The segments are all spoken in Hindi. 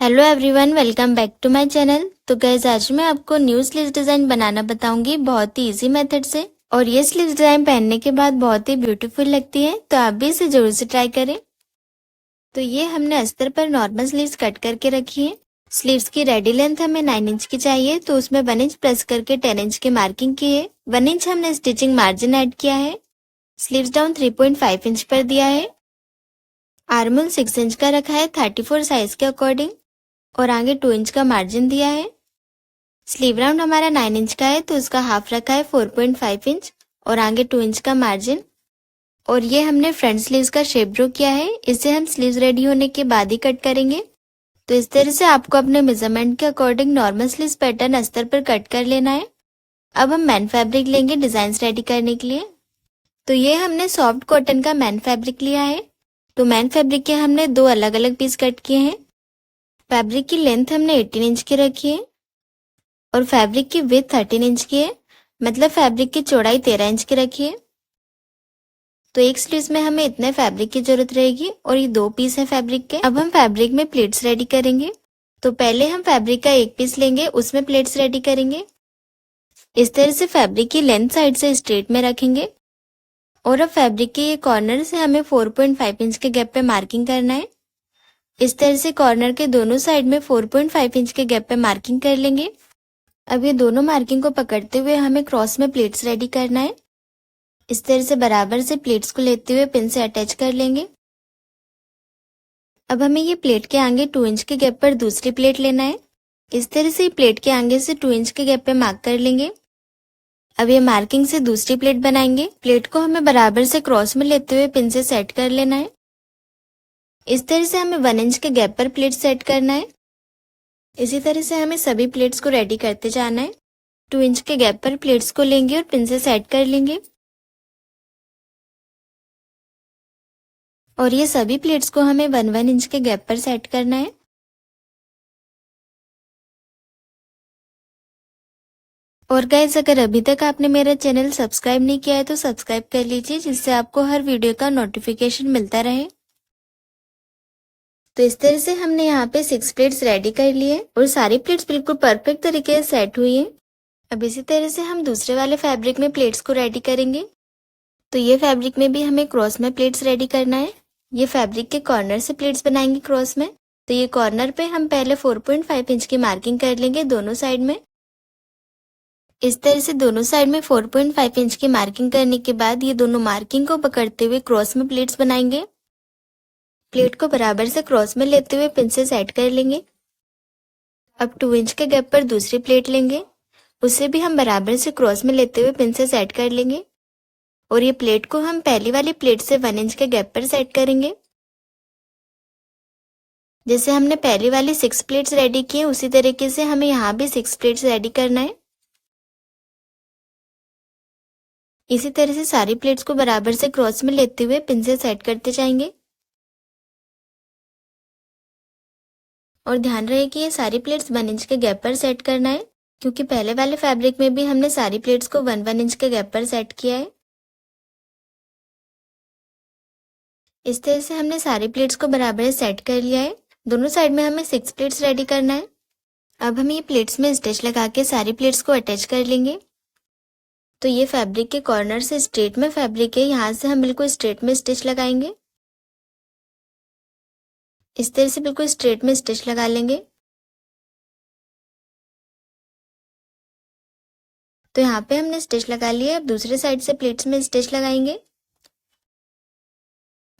Hello everyone, welcome back to my channel. तो गाइस, आज मैं आपको न्यू स्लीव्स डिजाइन बनाना बताऊंगी बहुत ही इजी मेथड से। और ये स्लीव्स डिजाइन पहनने के बाद बहुत ही ब्यूटीफुल लगती है, तो आप भी इसे जरूर से ट्राई करें। तो ये हमने अस्तर पर नॉर्मल स्लीव्स कट करके रखी है। स्लीव्स की रेडी लेंथ हमें 9 इंच की चाहिए, तो उसमें 1 इंच प्लस करके 10 इंच की मार्किंग की है। 1 इंच हमने स्टिचिंग मार्जिन ऐड किया है। स्लीव्स डाउन 3.5 इंच पर दिया है। आर्म होल 6 इंच का रखा है 34 साइज के अकॉर्डिंग, और आगे 2 इंच का मार्जिन दिया है। स्लीव राउंड हमारा 9 इंच का है, तो उसका हाफ रखा है 4.5 इंच, और आगे 2 इंच का मार्जिन। और ये हमने फ्रंट स्लीव्स का शेप ड्रॉ किया है, इसे हम स्लीव्स रेडी होने के बाद ही कट करेंगे। तो इस तरह से आपको अपने मेजरमेंट के अकॉर्डिंग नॉर्मल स्लीव्स पैटर्न अस्तर पर कट कर लेना है। अब हम मैन फैब्रिक लेंगे डिजाइन रेडी करने के लिए। तो ये हमने सॉफ्ट कॉटन का मैन फैब्रिक लिया है। तो मैन फैब्रिक के हमने 2 अलग अलग पीस कट किए हैं। फैब्रिक की लेंथ हमने 18 इंच की रखी है, और फैब्रिक की विड्थ 13 इंच की है, मतलब फैब्रिक की चौड़ाई 13 इंच की रखी है। तो एक स्लीव्स में हमें इतने फैब्रिक की जरूरत रहेगी, और ये 2 पीस है फैब्रिक के। अब हम फैब्रिक में प्लेट्स रेडी करेंगे। तो पहले हम फैब्रिक का एक पीस लेंगे, उसमें प्लेट्स रेडी करेंगे। इस तरह से फैब्रिक की लेंथ साइड से स्ट्रेट में रखेंगे, और अब फैब्रिक के ये कॉर्नर से हमें 4.5 इंच के गैप पे मार्किंग करना है। इस तरह से कॉर्नर के दोनों साइड में 4.5 इंच के गैप पे मार्किंग कर लेंगे। अब ये दोनों मार्किंग को पकड़ते हुए हमें क्रॉस में प्लेट्स रेडी करना है। इस तरह से बराबर से प्लेट्स को लेते हुए पिन से अटैच कर लेंगे। अब हमें ये प्लेट के आगे 2 इंच के गैप पर दूसरी प्लेट लेना है। इस तरह से प्लेट के आगे से 2 इंच के गैप पे मार्क कर लेंगे। अब ये मार्किंग से दूसरी प्लेट बनाएंगे। प्लेट को हमें बराबर से क्रॉस में लेते हुए पिन से सेट कर लेना है। इस तरह से हमें 1 इंच के गैप पर प्लेट सेट करना है। इसी तरह से हमें सभी प्लेट्स को रेडी करते जाना है। 2 इंच के गैप पर प्लेट्स को लेंगे और पिन से सेट कर लेंगे। और ये सभी प्लेट्स को हमें 1 इंच के गैप पर सेट करना है। और गाइस, अगर अभी तक आपने मेरा चैनल सब्सक्राइब नहीं किया है तो सब्सक्राइब कर लीजिए, जिससे आपको हर वीडियो का नोटिफिकेशन मिलता रहे। तो इस तरह से हमने यहाँ पे 6 प्लेट्स रेडी कर लिए, और सारी प्लेट्स बिल्कुल परफेक्ट तरीके से सेट हुई है। अब इसी तरह से हम दूसरे वाले फैब्रिक में प्लेट्स को रेडी करेंगे। तो ये फैब्रिक में भी हमें क्रॉस में प्लेट्स रेडी करना है। ये फैब्रिक के कॉर्नर से प्लेट्स बनाएंगे क्रॉस में। तो ये कॉर्नर पे हम पहले 4.5 इंच की मार्किंग कर लेंगे दोनों साइड में। इस तरह से दोनों साइड में 4.5 इंच की मार्किंग करने के बाद ये दोनों मार्किंग को पकड़ते हुए क्रॉस में प्लेट्स बनाएंगे। प्लेट को बराबर से क्रॉस में लेते हुए पिन से सेट कर लेंगे। अब 2 इंच के गैप पर दूसरी प्लेट लेंगे, उसे भी हम बराबर से क्रॉस में लेते हुए पिन से सेट कर लेंगे। और ये प्लेट को हम पहली वाली प्लेट से 1 इंच के गैप पर सेट करेंगे। जैसे हमने पहली वाली 6 प्लेट्स रेडी की है, उसी तरीके से हमें यहाँ भी 6 प्लेट्स रेडी करना है। इसी तरह से सारी प्लेट्स को बराबर से क्रॉस में लेते हुए पिन से सेट करते जाएंगे। और ध्यान रहे कि ये सारी प्लेट्स 1 इंच के गैप पर सेट करना है, क्योंकि पहले वाले फैब्रिक में भी हमने सारी प्लेट्स को 1 इंच के गैप पर सेट किया है। इस तरह से हमने सारी प्लेट्स को बराबर सेट कर लिया है। दोनों साइड में हमें 6 प्लेट्स रेडी करना है। अब हम ये प्लेट्स में स्टिच लगा के सारी प्लेट्स को अटैच कर लेंगे। तो ये फैब्रिक के कॉर्नर से स्ट्रेट में फैब्रिक है, यहाँ से हम बिल्कुल स्ट्रेट में स्टिच लगाएंगे। इस तरह से बिल्कुल स्ट्रेट में स्टिच लगा लेंगे। तो यहाँ पे हमने स्टिच लगा लिया। अब दूसरे साइड से प्लेट्स में स्टिच लगाएंगे।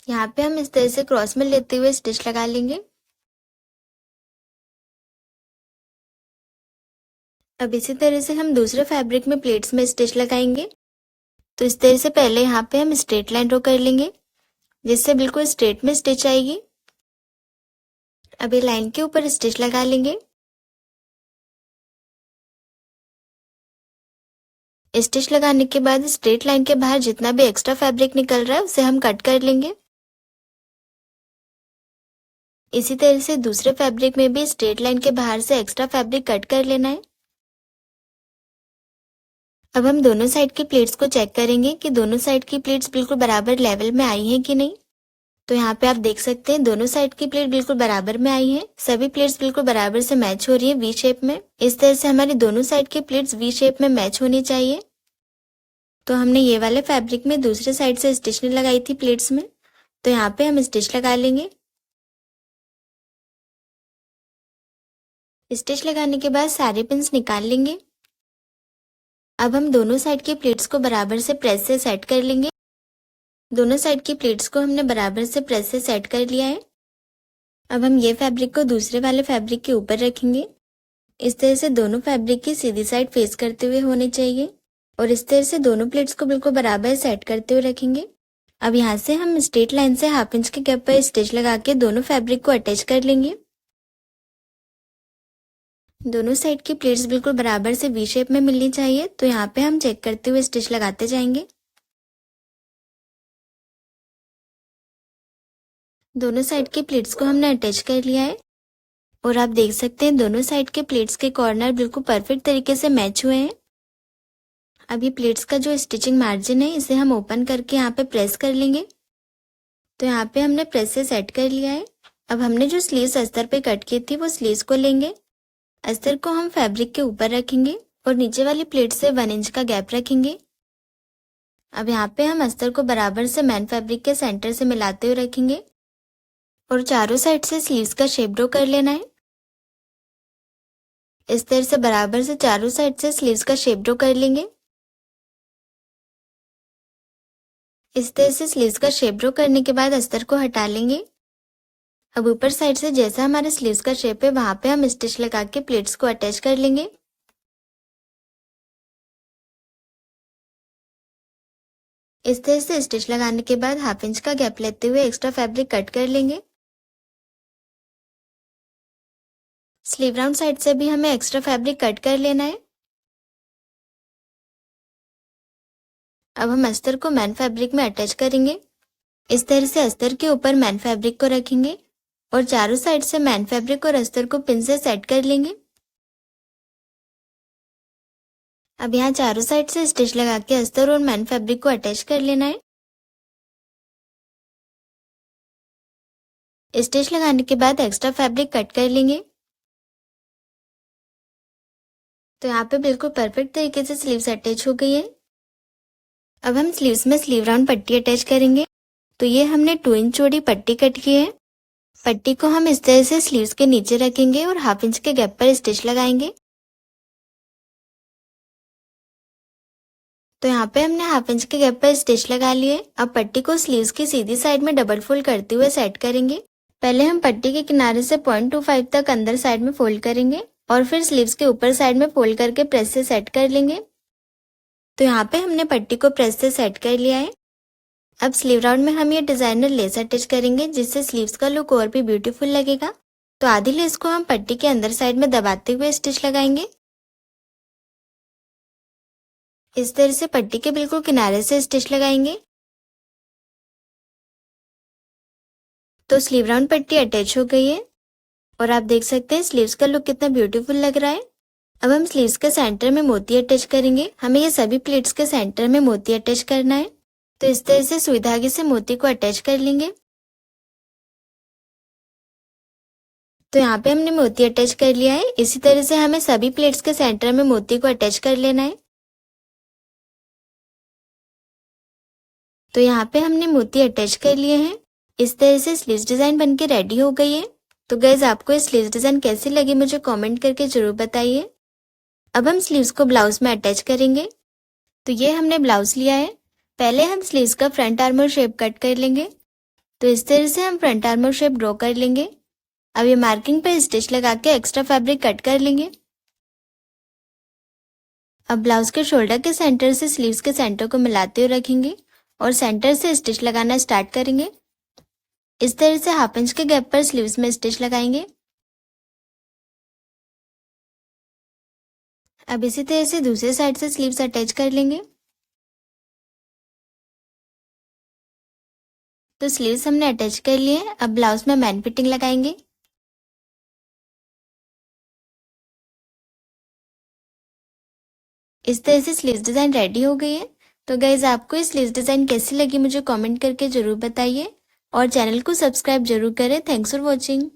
यहाँ पे हम इस तरह से क्रॉस में लेते हुए स्टिच लगा लेंगे। अब इसी तरह से हम दूसरे फैब्रिक में प्लेट्स में स्टिच लगाएंगे। तो इस तरह से पहले यहाँ पे हम स्ट्रेट लाइन ड्रॉ कर लेंगे, जिससे बिल्कुल स्ट्रेट में स्टिच आएगी। अब ये लाइन के ऊपर स्टिच लगा लेंगे। स्टिच लगाने के बाद स्ट्रेट लाइन के बाहर जितना भी एक्स्ट्रा फैब्रिक निकल रहा है उसे हम कट कर लेंगे। इसी तरह से दूसरे फैब्रिक में भी स्ट्रेट लाइन के बाहर से एक्स्ट्रा फैब्रिक कट कर लेना है। अब हम दोनों साइड की प्लेट्स को चेक करेंगे कि दोनों साइड की प्लेट्स बिल्कुल बराबर लेवल में आई हैं कि नहीं। तो यहाँ पे आप देख सकते हैं दोनों साइड की प्लेट बिल्कुल बराबर में आई है। सभी प्लेट्स बिल्कुल बराबर से मैच हो रही है वी शेप में। इस तरह से हमारी दोनों साइड की प्लेट्स वी शेप में मैच होनी चाहिए। तो हमने ये वाले फैब्रिक में दूसरे साइड से स्टिच लगाई थी प्लेट्स में, तो यहाँ पे हम स्टिच लगा लेंगे। स्टिच लगाने के बाद सारे पिन्स निकाल लेंगे। अब हम दोनों साइड की प्लेट्स को बराबर से प्रेस से सेट कर लेंगे। दोनों साइड की प्लेट्स को हमने बराबर से प्रेस से सेट कर लिया है। अब हम ये फैब्रिक को दूसरे वाले फैब्रिक के ऊपर रखेंगे। इस तरह से दोनों फैब्रिक की सीधी साइड फेस करते हुए होने चाहिए और इस तरह से दोनों प्लेट्स को बिल्कुल बराबर सेट करते हुए रखेंगे। अब यहाँ से हम स्ट्रेट लाइन से 1/2 इंच के गैप पर स्टिच लगा के दोनों फैब्रिक को अटैच कर लेंगे। दोनों साइड की प्लेट्स बिल्कुल बराबर से वी शेप में मिलनी चाहिए, तो यहाँ पे हम चेक करते हुए स्टिच लगाते जाएंगे। दोनों साइड की प्लेट्स को हमने अटैच कर लिया है और आप देख सकते हैं दोनों साइड के प्लेट्स के कॉर्नर बिल्कुल परफेक्ट तरीके से मैच हुए हैं। अब ये प्लेट्स का जो स्टिचिंग मार्जिन है इसे हम ओपन करके यहाँ पे प्रेस कर लेंगे। तो यहाँ पे हमने प्रेस से सेट कर लिया है। अब हमने जो स्लीव्स अस्तर पे कट की थी वो स्लीव्स को लेंगे। अस्तर को हम फैब्रिक के ऊपर रखेंगे और नीचे वाली प्लेट से 1 इंच का गैप रखेंगे। अब यहाँ पे हम अस्तर को बराबर से मेन फैब्रिक के सेंटर से मिलाते हुए रखेंगे और चारों साइड से स्लीव्स का शेप ड्रॉ कर लेना है। इस तरह से बराबर से चारों साइड से स्लीव्स का शेप ड्रॉ कर लेंगे। इस तरह से स्लीव्स का शेप ड्रॉ करने के बाद अस्तर को हटा लेंगे। अब ऊपर साइड से जैसा हमारे स्लीव्स का शेप है वहां पे हम स्टिच लगा के प्लेट्स को अटैच कर लेंगे। इस तरह से स्टिच लगाने के बाद 1/2 इंच का गैप लेते हुए एक्स्ट्रा फैब्रिक कट कर लेंगे। स्लीव राउंड साइड से भी हमें एक्स्ट्रा फैब्रिक कट कर लेना है। अब हम अस्तर को मेन फैब्रिक में अटैच करेंगे। इस तरह से अस्तर के ऊपर मेन फैब्रिक को रखेंगे और चारों साइड से मेन फैब्रिक और अस्तर को पिन से सेट कर लेंगे। अब यहाँ चारों साइड से स्टिच लगा के अस्तर और मेन फैब्रिक को अटैच कर लेना है। स्टिच लगाने के बाद एक्स्ट्रा फैब्रिक कट कर लेंगे। तो यहाँ पे बिल्कुल परफेक्ट तरीके से स्लीव्स अटैच हो गई है। अब हम स्लीव्स में स्लीव राउंड पट्टी अटैच करेंगे। तो ये हमने 2 इंच चौड़ी पट्टी कट की है। पट्टी को हम इस तरह से स्लीव्स के नीचे रखेंगे और 1/2 इंच के गैप पर स्टिच लगाएंगे। तो यहाँ पे हमने 1/2 इंच के गैप पर स्टिच लगा लिए। अब पट्टी को स्लीव्स की सीधी साइड में डबल फोल्ड करते हुए सेट करेंगे। पहले हम पट्टी के किनारे से 0.25 तक अंदर साइड में फोल्ड करेंगे और फिर स्लीव्स के ऊपर साइड में फोल्ड करके प्रेस से सेट कर लेंगे। तो यहाँ पे हमने पट्टी को प्रेस से सेट कर लिया है। अब स्लीव राउंड में हम ये डिजाइनर लेस अटैच करेंगे जिससे स्लीव्स का लुक और भी ब्यूटीफुल लगेगा। तो आधी लेस को हम पट्टी के अंदर साइड में दबाते हुए स्टिच लगाएंगे। इस तरह से पट्टी के बिल्कुल किनारे से स्टिच लगाएंगे। तो स्लीव राउंड पट्टी अटैच हो गई है और आप देख सकते हैं स्लीव्स का लुक कितना ब्यूटीफुल लग रहा है। अब हम स्लीव्स के सेंटर में मोती अटैच करेंगे। हमें ये सभी प्लेट्स के सेंटर में मोती अटैच करना है। तो इस तरह से सुई धागे से मोती को अटैच कर लेंगे। तो यहाँ पे हमने मोती अटैच कर लिया है। इसी तरह से हमें सभी प्लेट्स के सेंटर में मोती को अटैच कर लेना है। तो यहाँ पे हमने मोती अटैच कर लिए हैं। इस तरह से स्लीव्स डिजाइन बनके रेडी हो गई है। तो गाइज आपको ये स्लीव्स डिजाइन कैसी लगी मुझे कमेंट करके जरूर बताइए। अब हम स्लीव्स को ब्लाउज में अटैच करेंगे। तो ये हमने ब्लाउज लिया है। पहले हम स्लीव्स का फ्रंट आर्मर शेप कट कर लेंगे। तो इस तरह से हम फ्रंट आर्मर शेप ड्रॉ कर लेंगे। अब ये मार्किंग पे स्टिच लगा के एक्स्ट्रा फैब्रिक कट कर लेंगे। अब ब्लाउज के शोल्डर के सेंटर से स्लीव्स के सेंटर को मिलाते हुए रखेंगे और सेंटर से स्टिच लगाना स्टार्ट करेंगे। इस तरह से 1/2 इंच के गैप पर स्लीव्स में स्टिच लगाएंगे। अब इसी तरह से दूसरे साइड से स्लीव्स अटैच कर लेंगे। तो स्लीव्स हमने अटैच कर लिए। अब ब्लाउज में मैन फिटिंग लगाएंगे। इस तरह से स्लीव्स डिजाइन रेडी हो गई है। तो गाइज आपको ये स्लीव्स डिजाइन कैसी लगी मुझे कमेंट करके जरूर बताइए और चैनल को सब्सक्राइब जरूर करें। Thanks for watching.